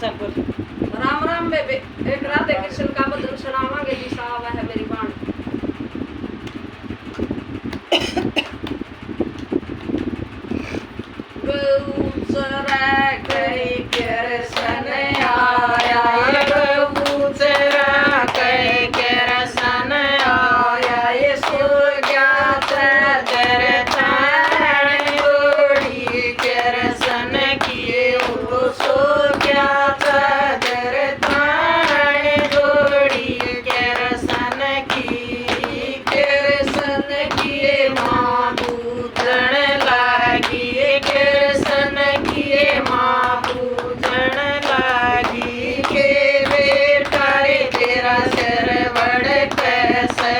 चल बोल। राम राम बेबे। एक राधे कृष्ण का भजन सुनावांगे जी साहब है मेरी बाण। गऊ चरा कई कृष्ण आया, गऊ चरा कई कृष्ण आया, ये सो गया चादर तान जोड़ी कृष्ण की, वो सो गया चादर तान जोड़ी कृष्ण की, कृष्ण की माँ पूजन लागी, कृष्ण की माँ पूजन लागी, के बेटा रे तेरा सिर बड़ कैसे,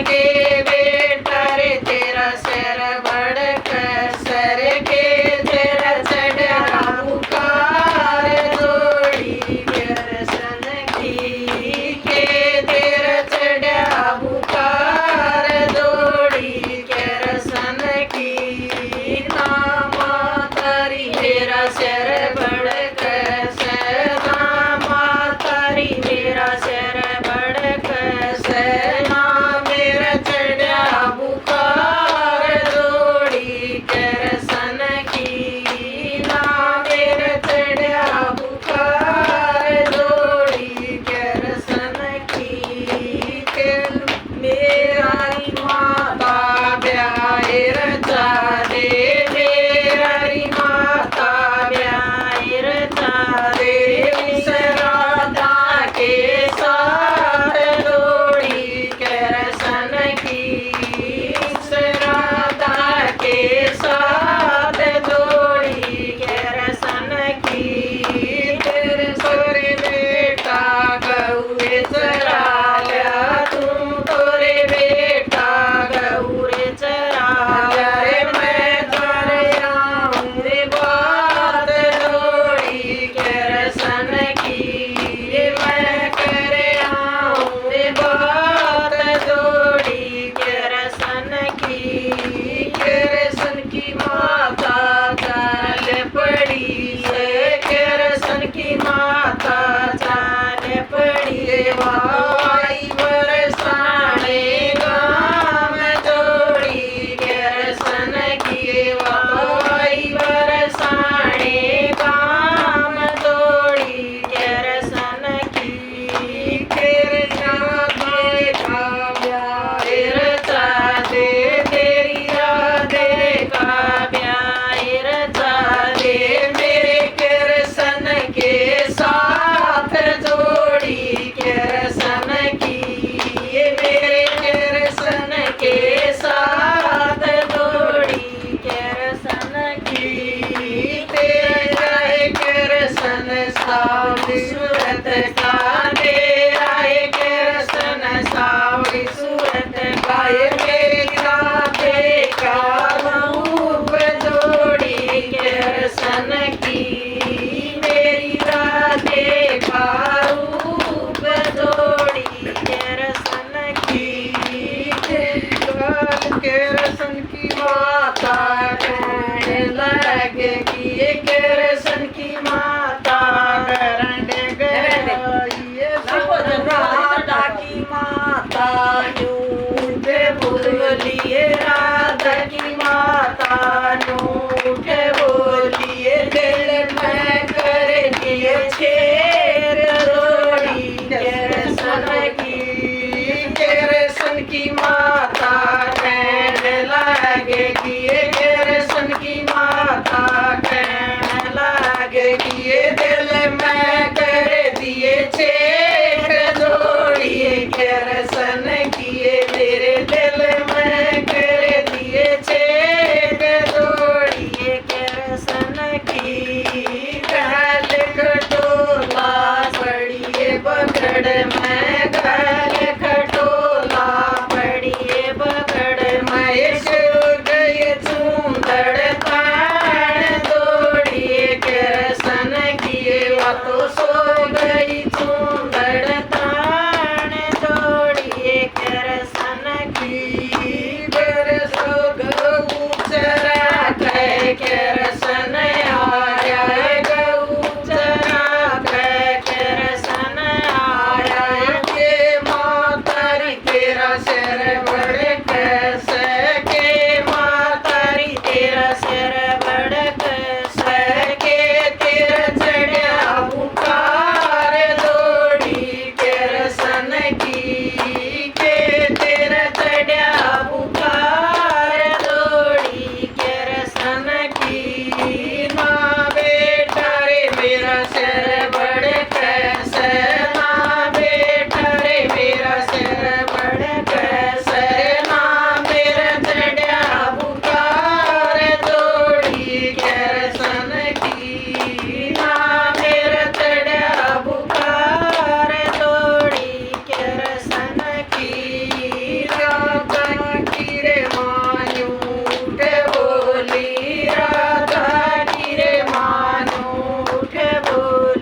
के बेटा रे तेरा सिर बड़ कैसे, के तेरा चढ़ा बुखार जोड़ी कृष्ण की, के तेरा चढ़ा बुखार जोड़ी कृष्ण की, नामा तारी मेरा सिर बड़ कैसे, नामा तारी मेरा सिर बड़ कैसे, ना मेरा चढ़ा बुखार जोड़ी कृष्ण की, ना मेरा चढ़ा बुखार जोड़ी कृष्ण की, मेरा माता ब्याहे रचा दे, मेरा माता ब्याहे रचा दे, इस राधा के साथ जोड़ी कृष्ण की, इस राधा के साथ जोड़ी कृष्ण की, तेरे सोरे बेटा गौरे चराया, तुम तोरे बेटा गौरे चराया, रे मैं तारे आऊं रे बात जोड़ी कृष्ण की, मैं करे आऊं रे बात जोड़ी कृष्ण की, कृष्ण की माता चाल पड़ी है, कृष्ण की माता चाल पड़ी है, वाई बरसाने गाम जोड़ी कृष्ण की, वाई बरसाने गाम जोड़ी कृष्ण की, तेरे राधे का ब्याहे रचा दे, तेरी राधे का ब्याहे रचा दे, मेरे कृष्ण के साथ जोड़ी कृष्ण की, मेरे कृष्ण के साथ जोड़ी कृष्ण की, तेरा है कृष्ण सावली सूरत का, तेरा है कृष्ण सावली सूरत का, ये मेरी राधे का रूप जोड़ी कृष्ण की, मेरी राधे का रूप जोड़ी कृष्ण की, कृष्ण की माता कहने लगे कि ये कृष्ण की माता राधा की माता यूं बोलिए, राधा की माता नूठ बोलिए, दिल में कर दिए छेर जोड़ी कृष्ण की माता कहने लगे कि ये कृष्ण की माता कहने लगे कि ये दिल में कर दिए छेद जोड़िए कृष्ण की, ये मेरे दिल में कर दिए छेद जोड़िए कृष्ण की, गल खटोला पड़िए पकड़ में, गल खटोला पड़िए पकड़ में, सो गए चूंदड़ तान जोड़िए कृष्ण की, वो तो सो गई चूंदड़ तान जोड़िए कृष्ण की, सो गऊ चरा कृष्ण आया, गऊ चरा सिर बड़े कैसे ना बेटा रे मेरा सिर बड़े कैसे ना मेरे चढ़िया बुखार दौड़ी कैसन की ना मेरे चढ़िया बुखार दौड़ी कैसन की राधा की रे मानू उठे बोली राधा की रे मानू उठे बोली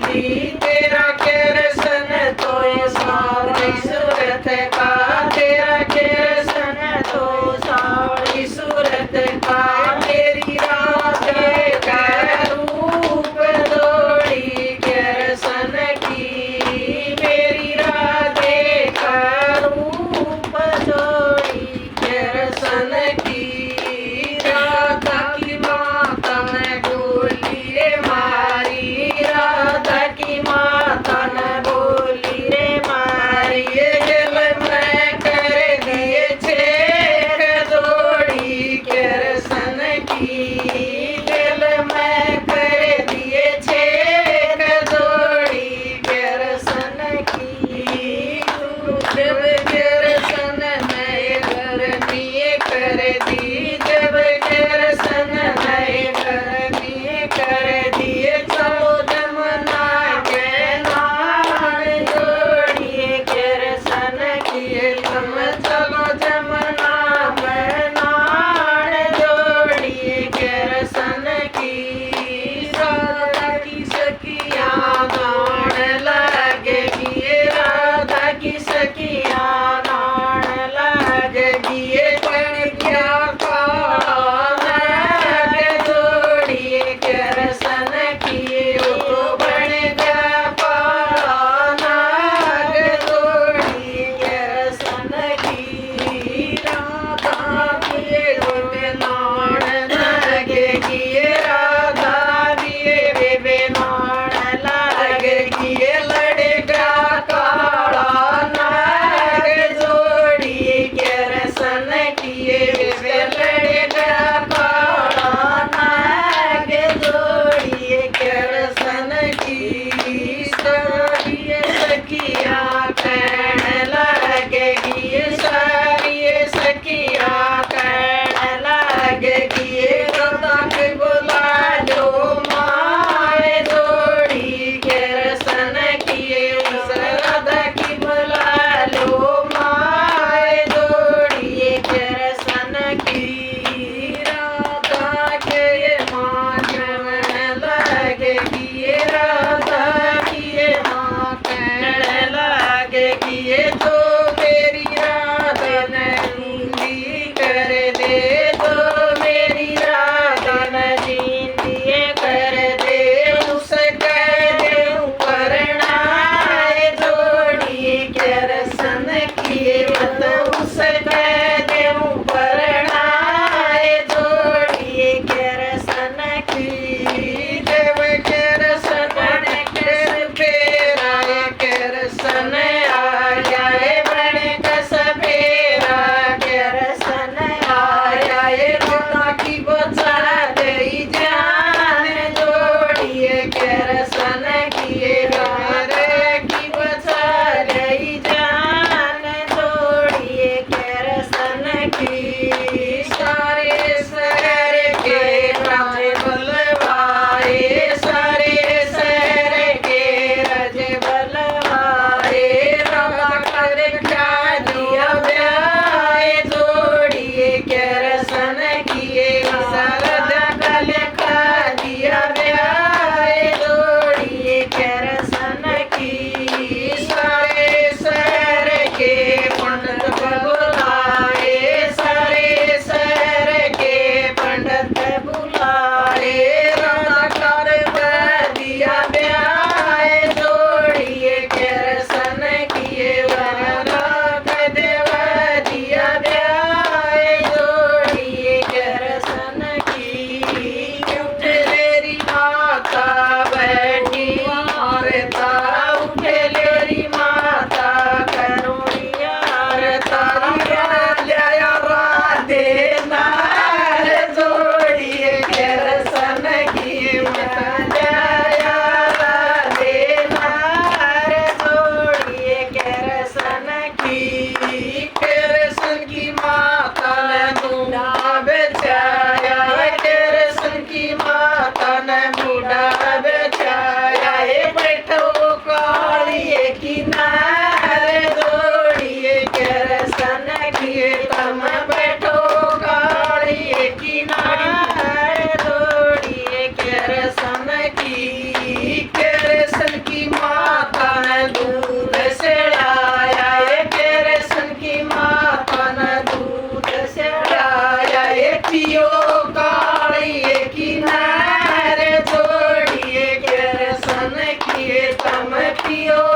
पियो